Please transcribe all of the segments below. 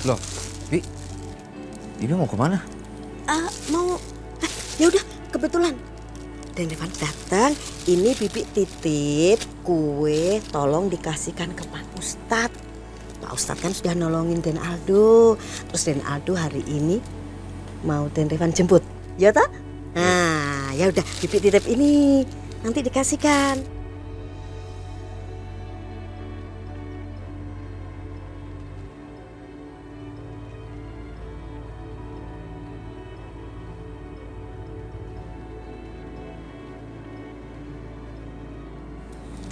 Loh, Bibi mau kemana? Mau, ya udah kebetulan. Dan Revan datang, ini Bibi titip kue, tolong dikasihkan ke Pak Ustadz. Pak Ustadz kan sudah nolongin Den Aldo. Terus Den Aldo hari ini mau Den Revan jemput, ya toh? Nah, ya udah Bibi titip ini, nanti dikasihkan.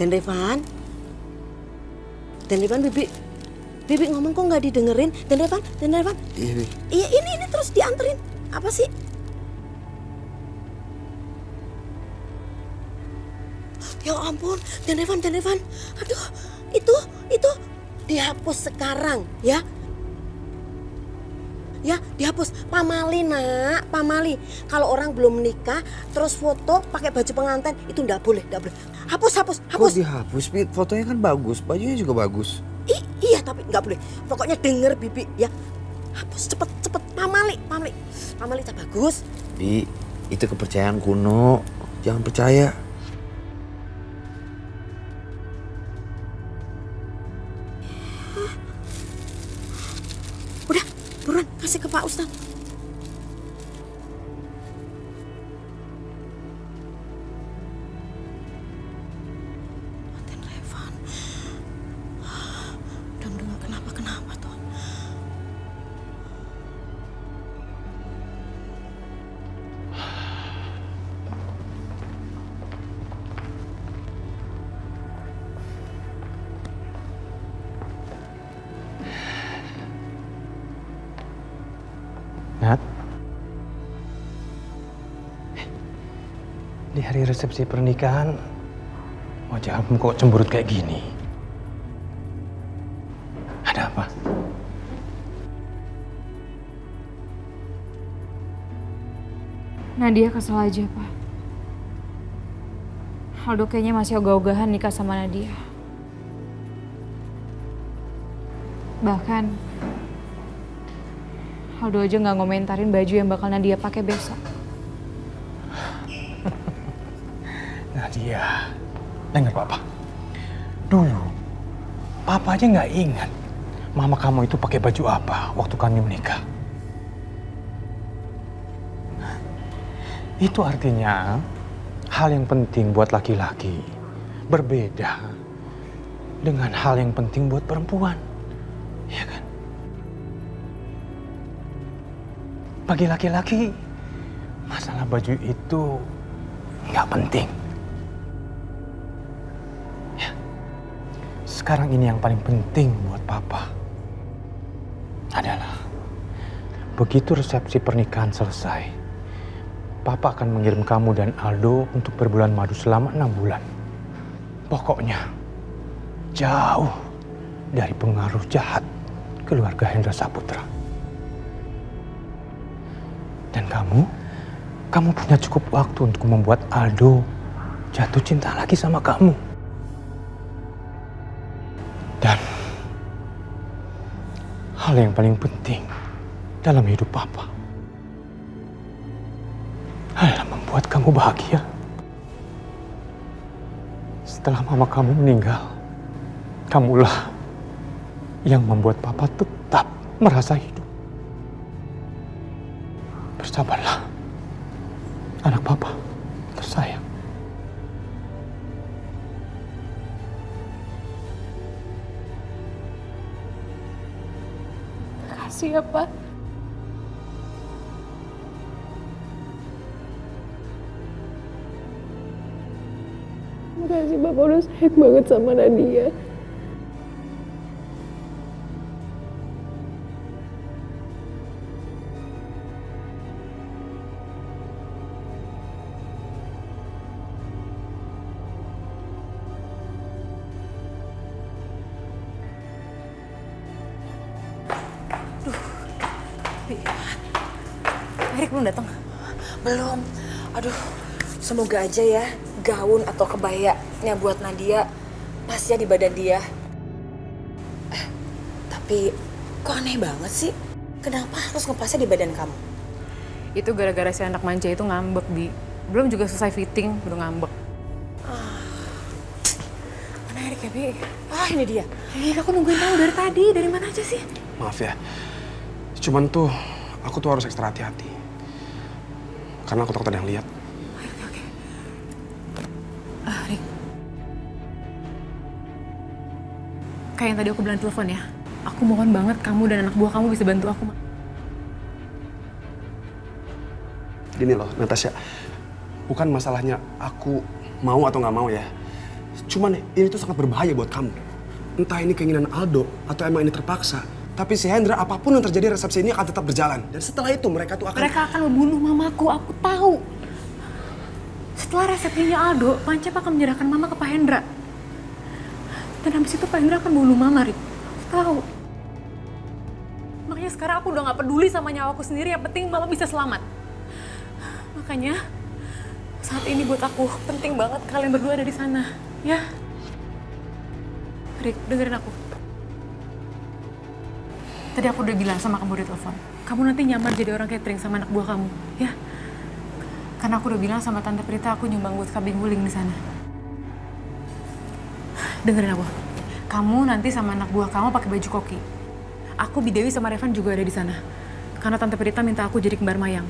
Den Revan, Bibi ngomong kok nggak didengerin? Den Revan, Iya, Bi. iya ini terus dianterin. Apa sih? Ya ampun, Den Revan, aduh, itu dihapus sekarang ya. Ya, dihapus. Pamali nak, pamali. Kalau orang belum menikah terus foto pakai baju pengantin itu nggak boleh. Hapus. Kok dihapus, Bi? Fotonya kan bagus, bajunya juga bagus. Iya, tapi nggak boleh. Pokoknya denger Bibi ya. Hapus cepet. Pamali tak bagus. Bi, itu kepercayaan kuno. Jangan percaya. Udah, buruan kasih ke Pak Ustadz. Den Revan, mudah-mudahan nggak kenapa tuh. Nat, di hari resepsi pernikahan, wajahmu kok cemberut kayak gini? Ada apa? Nadia kesel aja, Pak. Aldo kayaknya masih ogah-ogahan nikah sama Nadia. Bahkan Aldo aja nggak ngomentarin baju yang bakal Nadia pakai besok. Nadia, dengar Papa. Dulu, Papa aja nggak ingat Mama kamu itu pakai baju apa waktu kami menikah. Itu artinya hal yang penting buat laki-laki berbeda dengan hal yang penting buat perempuan, ya kan? Bagi laki-laki, masalah baju itu nggak penting. Ya. Sekarang ini yang paling penting buat Papa adalah begitu resepsi pernikahan selesai, Papa akan mengirim kamu dan Aldo untuk berbulan madu selama 6 bulan. Pokoknya jauh dari pengaruh jahat keluarga Hendra Saputra. Dan kamu punya cukup waktu untuk membuat Aldo jatuh cinta lagi sama kamu. Dan hal yang paling penting dalam hidup Papa adalah membuat kamu bahagia. Setelah mama kamu meninggal, kamulah yang membuat Papa tetap merasa hidup. Bersabarlah, anak Papa tersayang. Makasih ya, Pak. Makasih Bapak udah sayang banget sama Nadia. Erik belum datang? Belum. Aduh, semoga aja ya gaun atau kebayanya buat Nadia pas ya di badan dia. Tapi Kok aneh banget sih? Kenapa harus ngepasnya di badan kamu? Itu gara-gara si anak manja itu ngambek, Bi. Belum juga selesai fitting, udah ngambek. Mana Erik ya, Bi? Ini dia. Aku nungguin tahu dari tadi. Dari mana aja sih? Maaf ya, cuman tuh aku tuh harus ekstra hati-hati. Karena aku takut ada yang lihat. Oke. Rik. Kayak yang tadi aku bilang telepon ya. Aku mohon banget kamu dan anak buah kamu bisa bantu aku. Gini loh, Natasha. Bukan masalahnya aku mau atau nggak mau ya. Cuman ini tuh sangat berbahaya buat kamu. Entah ini keinginan Aldo atau emang ini terpaksa. Tapi si Hendra, apapun yang terjadi, resepsi ini akan tetap berjalan. Dan setelah itu mereka tuh akan... Mereka akan membunuh mamaku, aku tahu. Setelah resepsinya Aldo, Pancep akan menyerahkan mama ke Pak Hendra. Dan habis itu Pak Hendra akan bunuh mama, Rik. Aku tahu. Makanya sekarang aku udah gak peduli sama nyawaku sendiri, yang penting mama bisa selamat. Makanya saat ini buat aku penting banget kalian berdua ada di sana, ya. Rik, dengerin aku. Tadi aku udah bilang sama kamu di telepon, kamu nanti nyamar jadi orang catering sama anak buah kamu, ya. Karena aku udah bilang sama Tante Prita aku nyumbang buat kambing guling di sana. Dengerin aku. Kamu nanti sama anak buah kamu pakai baju koki. Aku, Bidewi sama Revan juga ada di sana. Karena Tante Prita minta aku jadi kembar mayang.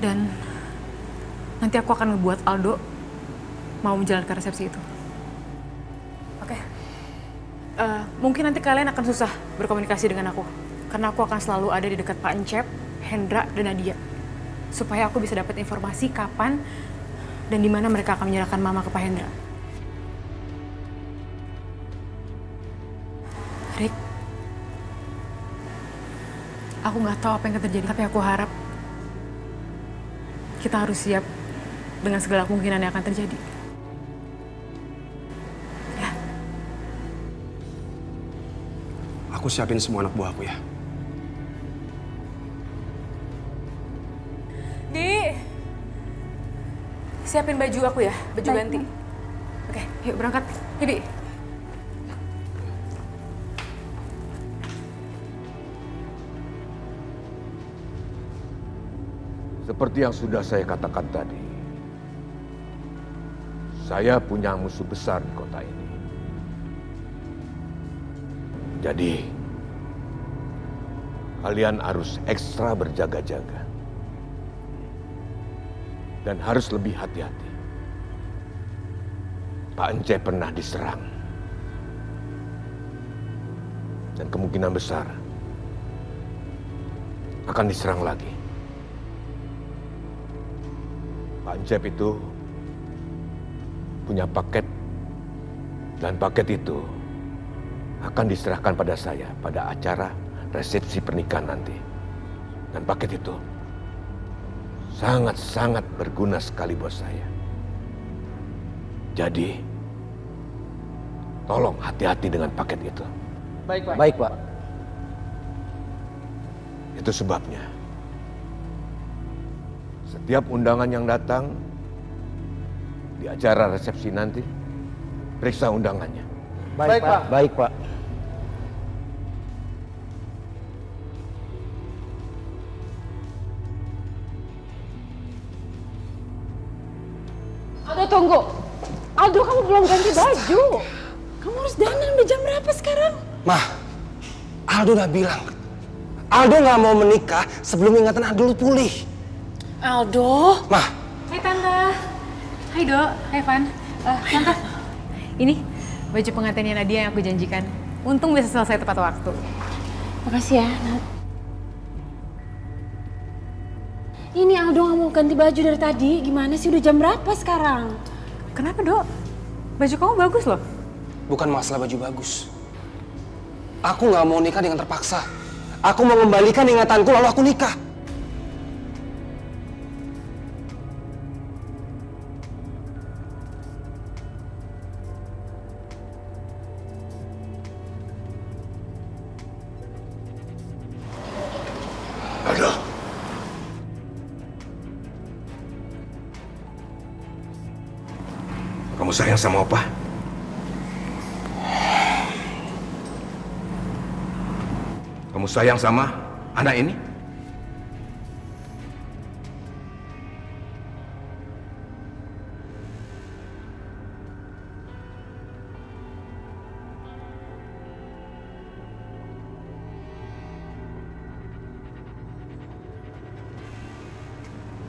Dan nanti aku akan ngebuat Aldo mau menjalankan resepsi itu. Oke? Mungkin nanti kalian akan susah berkomunikasi dengan aku. Karena aku akan selalu ada di dekat Pak Encep, Hendra, dan Nadia. Supaya aku bisa dapat informasi kapan dan di mana mereka akan menyerahkan mama ke Pak Hendra. Rik, aku nggak tahu apa yang akan terjadi, tapi aku harap kita harus siap dengan segala kemungkinan yang akan terjadi. Ya. Aku siapin semua anak buah aku ya. Di, siapin baju aku ya, baju Baik, ganti. Ma. Oke, yuk berangkat. Bibi. Seperti yang sudah saya katakan tadi, saya punya musuh besar di kota ini. Jadi, kalian harus ekstra berjaga-jaga. Dan harus lebih hati-hati. Pak Ence pernah diserang. Dan kemungkinan besar akan diserang lagi. Pak Encep itu punya paket, dan paket itu akan diserahkan pada saya pada acara resepsi pernikahan nanti. Dan paket itu sangat-sangat berguna sekali buat saya. Jadi, tolong hati-hati dengan paket itu. Baik, Pak. Baik, Pak. Itu sebabnya setiap undangan yang datang di acara resepsi nanti, periksa undangannya. Baik, Pak. Baik, Pak. Aldo, tunggu. Aldo, kamu belum ganti baju. Kamu harus dandan, udah jam berapa sekarang? Mah, Aldo udah bilang. Aldo nggak mau menikah sebelum ingatan Aldo pulih. Aldo. Mah, Hai Tante. Hai Dok. Hai Van. Tante. Ini baju pengantinnya Nadia yang aku janjikan. Untung bisa selesai tepat waktu. Makasih ya, Nat. Ini Aldo nggak mau ganti baju dari tadi. Gimana sih, udah jam berapa sekarang? Kenapa Dok? Baju kamu bagus loh. bukan masalah baju bagus. Aku nggak mau nikah dengan terpaksa. Aku mau mengembalikan ingatanku lalu aku nikah. Aduh. Kamu sayang sama Opa? Kamu sayang sama anak ini?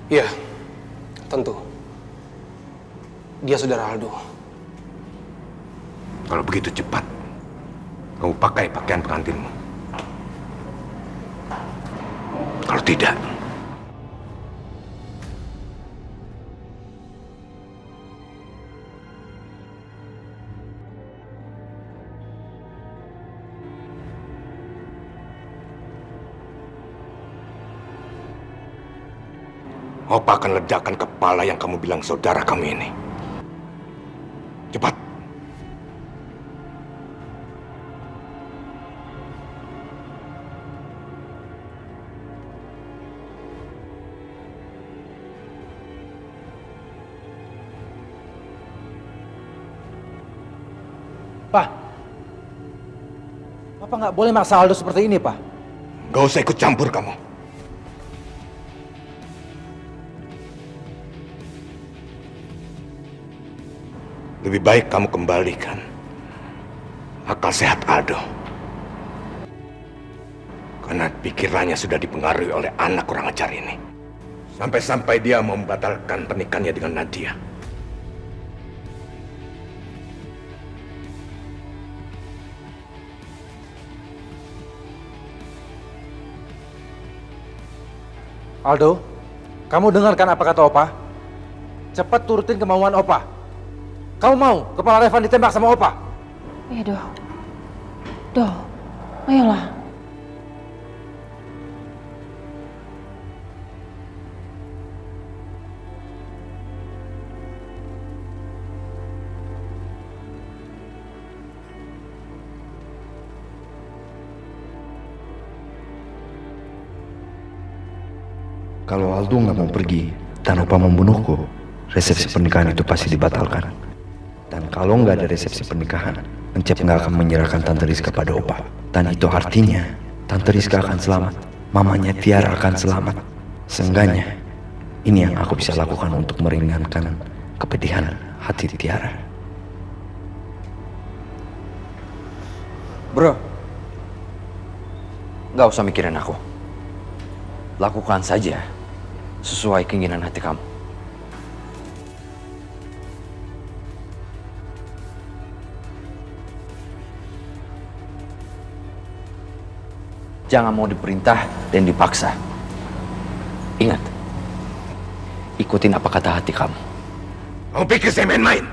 Iya, tentu. Dia saudara Aldo. Kalau begitu cepat, kamu pakai pakaian pengantinmu. Kalau tidak, Opa akan ledakan kepala yang kamu bilang saudara kami ini. Cepat. Pak, Papa nggak boleh maksa Aldo seperti ini, Pak. Gak usah ikut campur kamu. Lebih baik kamu kembalikan akal sehat Aldo. Karena pikirannya sudah dipengaruhi oleh anak kurang ajar ini. Sampai-sampai dia mau membatalkan pernikahannya dengan Nadia. Aldo, kamu dengarkan apa kata Opa? Cepat turutin kemauan Opa. Kamu mau kepala Revan ditembak sama Opa? Iya, Doh, ayolah. Kalau Aldo nggak mau pergi dan Opa membunuhku, resepsi pernikahan itu pasti dibatalkan. Dan kalau nggak ada resepsi pernikahan, Encep nggak akan menyerahkan Tante Rizka pada Opa. Dan itu artinya Tante Rizka akan selamat, mamanya Tiara akan selamat. Seenggaknya, ini yang aku bisa lakukan untuk meringankan kepedihan hati Tiara. Bro, nggak usah mikirin aku. Lakukan saja sesuai keinginan hati kamu. Jangan mau diperintah dan dipaksa. Ingat, ikutin apa kata hati kamu. Kamu pikir saya main-main?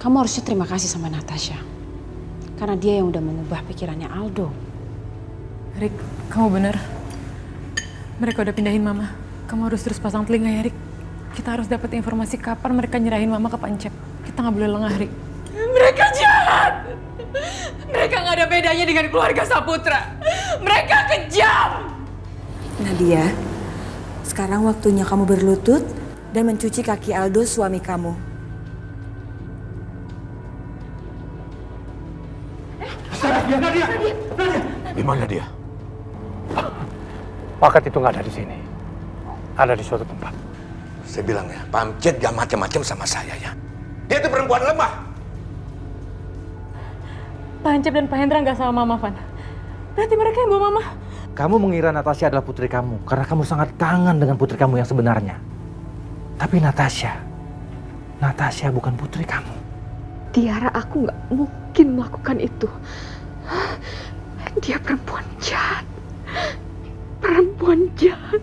Kamu harusnya terima kasih sama Natasha. Karena dia yang udah mengubah pikirannya Aldo. Rick, kamu benar. Mereka udah pindahin Mama. Kamu harus terus pasang telinga ya, Rick. Kita harus dapat informasi kapan mereka nyerahin Mama ke Pancep. Kita nggak boleh lengah, Rick. Mereka jahat. Mereka nggak ada bedanya dengan keluarga Saputra. Mereka kejam. Nadia, sekarang waktunya kamu berlutut dan mencuci kaki Aldo, suami kamu. Di mana dia? Paket itu nggak ada di sini. Ada di suatu tempat. Saya bilang ya, Pamcet gak macam-macam sama saya ya. Dia itu perempuan lemah. Pak Hancep dan Pak Hendra nggak sama Mama, Van. Berarti mereka yang bawa Mama. Kamu mengira Natasha adalah putri kamu karena kamu sangat kangen dengan putri kamu yang sebenarnya. Tapi Natasha bukan putri kamu. Tiara, aku nggak mungkin melakukan itu. Dia perempuan jahat. Perempuan jahat.